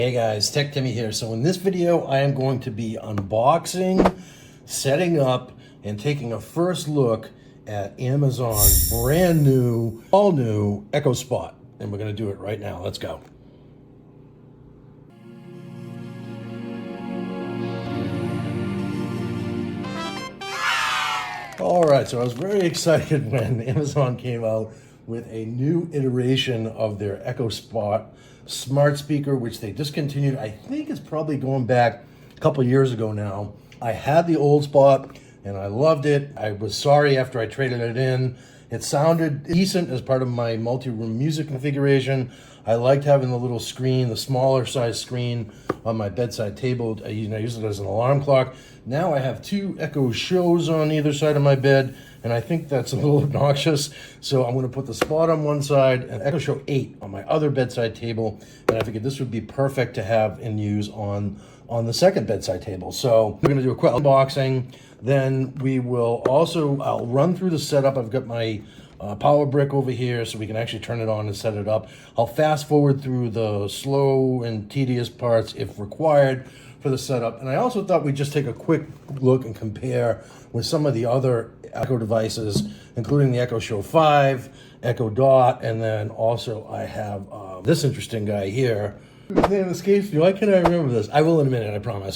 Hey guys, Tech Timmy here. So in this video, I am going to be unboxing, setting up, and taking a first look at Amazon's brand new, all new Echo Spot. And we're gonna do it right now. Let's go. All right, so I was very excited when Amazon came out with a new iteration of their Echo Spot smart speaker, which they discontinued. I think it's probably going back a couple years ago now. I had the old Spot and I loved it. I was sorry after I traded it in. It sounded decent as part of my multi-room music configuration. I liked having the little screen, the smaller size screen on my bedside table. I use it as an alarm clock. Now I have two Echo Shows on either side of my bed, and I think that's a little obnoxious. So I'm gonna put the Spot on one side and Echo Show 8 on my other bedside table. And I figured this would be perfect to have and use on the second bedside table. So we're gonna do a quick unboxing. Then we will also, I'll run through the setup. I've got my power brick over here so we can actually turn it on and set it up. I'll fast forward through the slow and tedious parts if required for the setup. And I also thought we'd just take a quick look and compare with some of the other Echo devices, including the Echo Show 5, Echo Dot, and then also I have this interesting guy here. His name escapes me. Why can't I remember this? I will in a minute, I promise.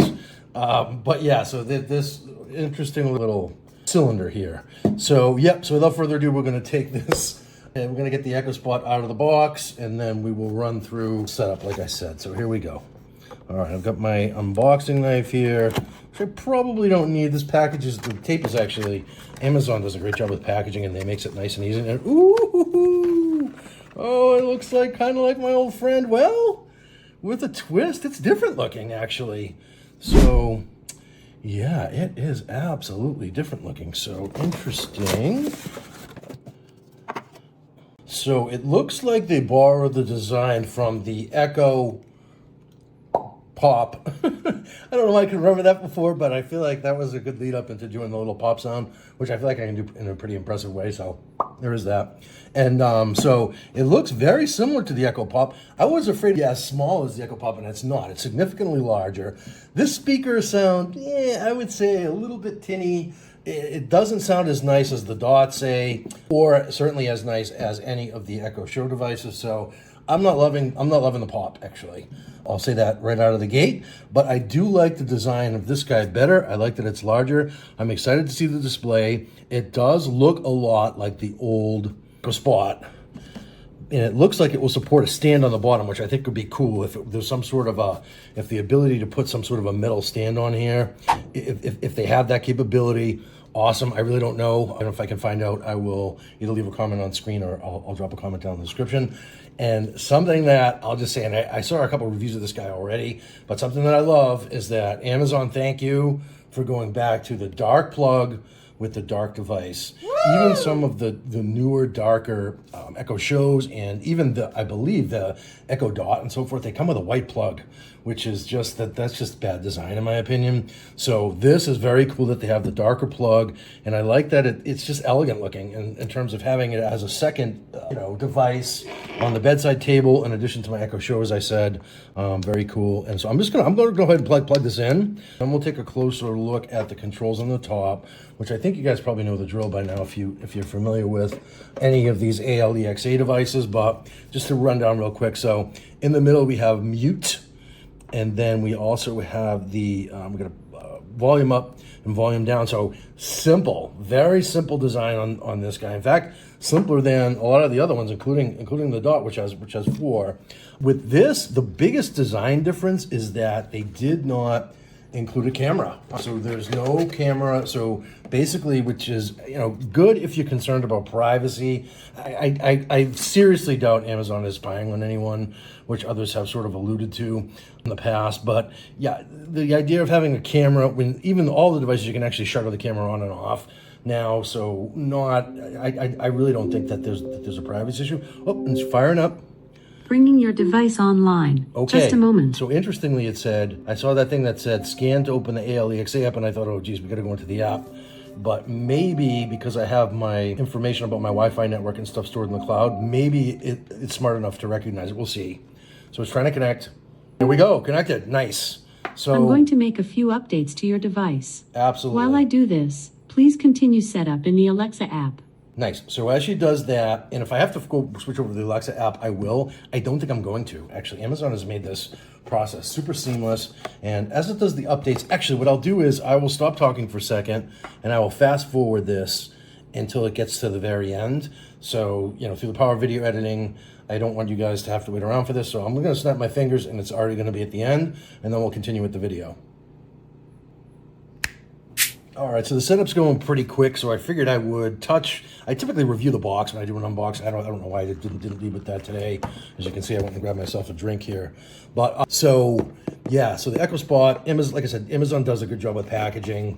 But yeah, so this interesting little cylinder here. So yep, so without further ado, we're gonna take this and we're gonna get the Echo Spot out of the box, and then we will run through setup like I said. So here we go. All right, I've got my unboxing knife here, which I probably don't need. This package is, the tape is actually, Amazon does a great job with packaging and they makes it nice and easy. And ooh, oh, it looks like kind of like my old friend. Well, with a twist, it's different looking actually. So yeah, it is absolutely different looking. So interesting. So it looks like they borrowed the design from the Echo Pop. I don't know if I can remember that before, but I feel like that was a good lead up into doing the little pop sound, which I feel like I can do in a pretty impressive way. So there is that. And so it looks very similar to the Echo Pop. I was afraid to be as small as the Echo Pop, and it's not. It's significantly larger. This speaker sound, I would say a little bit tinny. It doesn't sound as nice as the Dot, say, or certainly as nice as any of the Echo Show devices. So I'm not loving the Pop, actually. I'll say that right out of the gate, but I do like the design of this guy better. I like that it's larger. I'm excited to see the display. It does look a lot like the old Echo Spot, and it looks like it will support a stand on the bottom, which I think would be cool if there's some sort of if the ability to put some sort of a metal stand on here, if they have that capability. Awesome. I really don't know. I don't know if I can find out. I will either leave a comment on screen or I'll drop a comment down in the description. And something that I'll just say, and I saw a couple of reviews of this guy already, but something that I love is that Amazon, thank you for going back to the dark plug with the dark device. Woo! Even some of the newer, darker Echo Shows, and even I believe the Echo Dot and so forth, they come with a white plug, which is just that's just bad design in my opinion. So this is very cool that they have the darker plug, and I like that it's just elegant looking in terms of having it as a second device on the bedside table in addition to my Echo Show, as I said. Very cool. And so I'm going to go ahead and plug this in, and we'll take a closer look at the controls on the top, which I think you guys probably know the drill by now if you're familiar with any of these ALEXA devices, but just to run down real quick. So in the middle we have mute, and then we also have the we're going to volume up and volume down. So simple, very simple design on this guy. In fact, simpler than a lot of the other ones, including the Dot, which has 4. With this, the biggest design difference is that they did not include a camera. So there's no camera. So basically, which is good if you're concerned about privacy. I seriously doubt Amazon is spying on anyone, which others have sort of alluded to in the past. But yeah, the idea of having a camera, when even all the devices you can actually shut the camera on and off now, so I really don't think that there's a privacy issue. Oh, and it's firing up. Bringing your device online. Okay. Just a moment. So interestingly, it said, I saw that thing that said scan to open the ALEXA app, and I thought, oh geez, we got to go into the app. But maybe because I have my information about my Wi-Fi network and stuff stored in the cloud, maybe it's smart enough to recognize it. We'll see. So it's trying to connect. Here we go, connected, nice. So I'm going to make a few updates to your device. absolutely. While I do this, please continue setup in the Alexa app. Nice. So as she does that, and if I have to go switch over to the Alexa app, I will. I don't think I'm going to. Actually, Amazon has made this process super seamless. And as it does the updates, actually what I'll do is I will stop talking for a second and I will fast forward this until it gets to the very end. So, through the power of video editing, I don't want you guys to have to wait around for this. So I'm going to snap my fingers and it's already going to be at the end. And then we'll continue with the video. All right, so the setup's going pretty quick, so I figured I would touch. I typically review the box when I do an unboxing. I don't know why I didn't leave with that today. As you can see, I went and grabbed myself a drink here. But so the Echo Spot, Amazon, like I said, Amazon does a good job with packaging.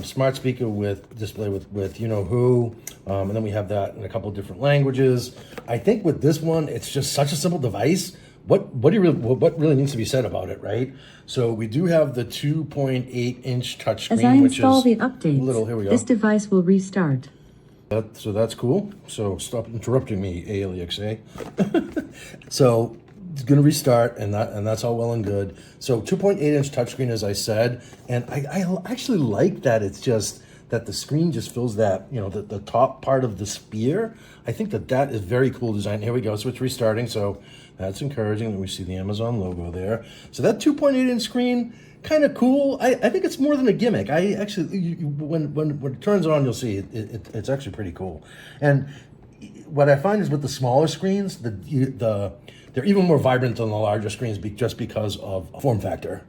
Smart speaker with display with you know who, and then we have that in a couple of different languages. I think with this one, it's just such a simple device. What really needs to be said about it, right? So we do have the 2.8-inch touchscreen, As I install the here we go. updates, this device will restart. So that's cool. So stop interrupting me, ALEXA. So it's gonna restart, and that's all well and good. So 2.8-inch touchscreen, as I said, and I actually like that. It's just that the screen just fills that, the top part of the sphere. I think that is very cool design. Here we go, so it's restarting. So that's encouraging that we see the Amazon logo there. So that 2.8-inch screen, kind of cool. I think it's more than a gimmick. I actually, when it turns on, you'll see it's actually pretty cool. And what I find is with the smaller screens, they're even more vibrant than the larger screens just because of form factor.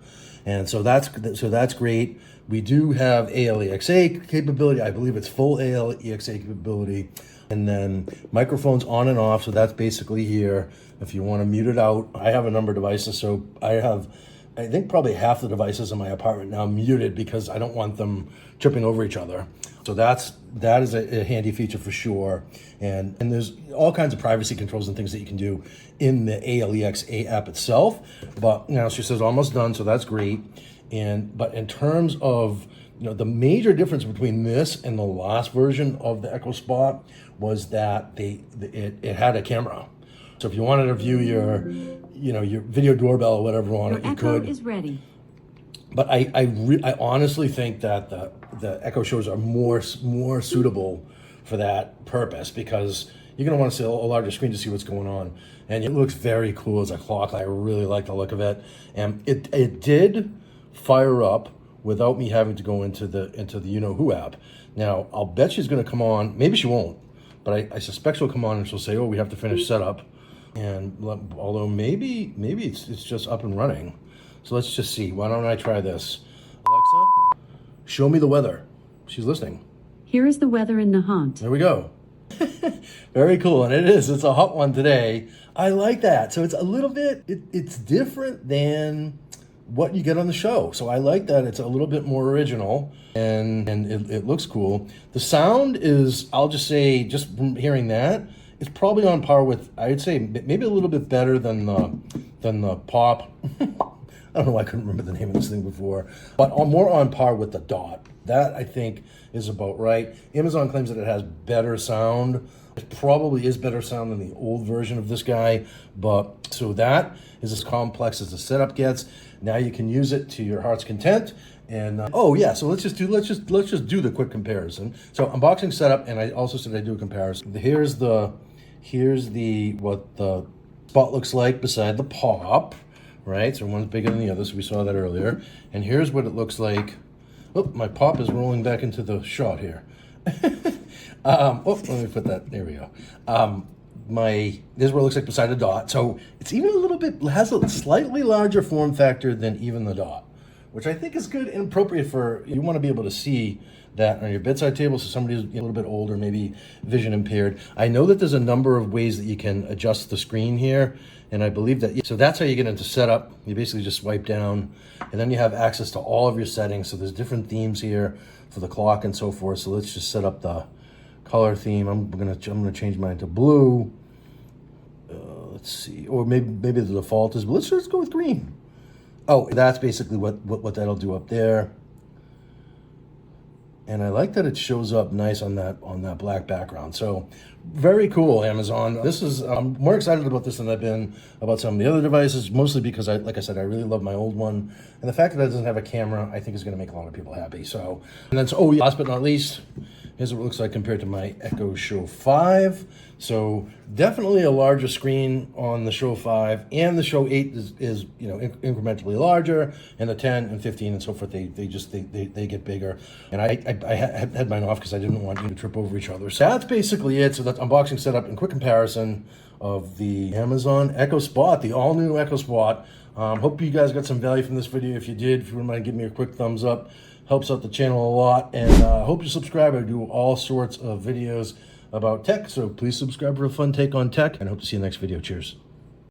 And so that's great. We do have ALEXA capability. I believe it's full ALEXA capability. And then microphones on and off. So that's basically here. If you want to mute it out, I have a number of devices. So I think probably half the devices in my apartment now muted because I don't want them tripping over each other. So that is a handy feature for sure. And there's all kinds of privacy controls and things that you can do in the ALEXA app itself. But she says almost done, so that's great. But in terms of the major difference between this and the last version of the Echo Spot was that it had a camera. So if you wanted to view your video doorbell or whatever on it, you could. Your Echo is ready. But I honestly think that the Echo Shows are more suitable for that purpose because you're going to want to see a larger screen to see what's going on. And it looks very cool as a clock. I really like the look of it. And it did fire up without me having to go into the who app. Now, I'll bet she's going to come on. Maybe she won't, but I suspect she'll come on and she'll say, "Oh, we have to finish setup." And although maybe it's just up and running. So let's just see. Why don't I try this? Alexa, show me the weather. She's listening. Here is the weather in Nahant. There we go. Very cool. And it's a hot one today. I like that. So it's a little bit, it's different than what you get on the show. So I like that. It's a little bit more original and it looks cool. The sound is, I'll just say, just from hearing that, it's probably on par with, I'd say maybe a little bit better than the Pop. I don't know why I couldn't remember the name of this thing before, but more on par with the Dot. That I think is about right. Amazon claims that it has better sound. It probably is better sound than the old version of this guy, but so that is as complex as the setup gets. Now you can use it to your heart's content. And so let's just do the quick comparison. So unboxing, setup, and I also said I do a comparison. Here's what the Spot looks like beside the Pop, right? So one's bigger than the other, so we saw that earlier. And here's what it looks like. Oh, my Pop is rolling back into the shot here. Let me put that. There we go. This is what it looks like beside the Dot. So it's even has a slightly larger form factor than even the Dot, which I think is good and appropriate for, you want to be able to see that on your bedside table. So somebody who's a little bit older, maybe vision impaired. I know that there's a number of ways that you can adjust the screen here. And I believe that, so that's how you get into setup. You basically just swipe down and then you have access to all of your settings. So there's different themes here for the clock and so forth. So let's just set up the color theme. I'm gonna change mine to blue. Let's see, or maybe the default is, but let's go with green. Oh, that's basically what that'll do up there. And I like that it shows up nice on that black background. So very cool, Amazon. I'm more excited about this than I've been about some of the other devices, mostly because like I said, I really love my old one. And the fact that it doesn't have a camera, I think is going to make a lot of people happy. So, and then, last but not least, here's what it looks like compared to my Echo Show 5. So definitely a larger screen on the Show 5, and the Show 8 is incrementally larger, and the 10 and 15 and so forth, they get bigger. And I had mine off because I didn't want you to trip over each other. So that's basically it. So that's unboxing, setup, and quick comparison of the Amazon Echo Spot, the all-new Echo Spot. Hope you guys got some value from this video. If you did, if you wouldn't mind, give me a quick thumbs up. Helps out the channel a lot. And hope you subscribe. I do all sorts of videos about tech, so please subscribe for a fun take on tech, and hope to see you in the next video. Cheers.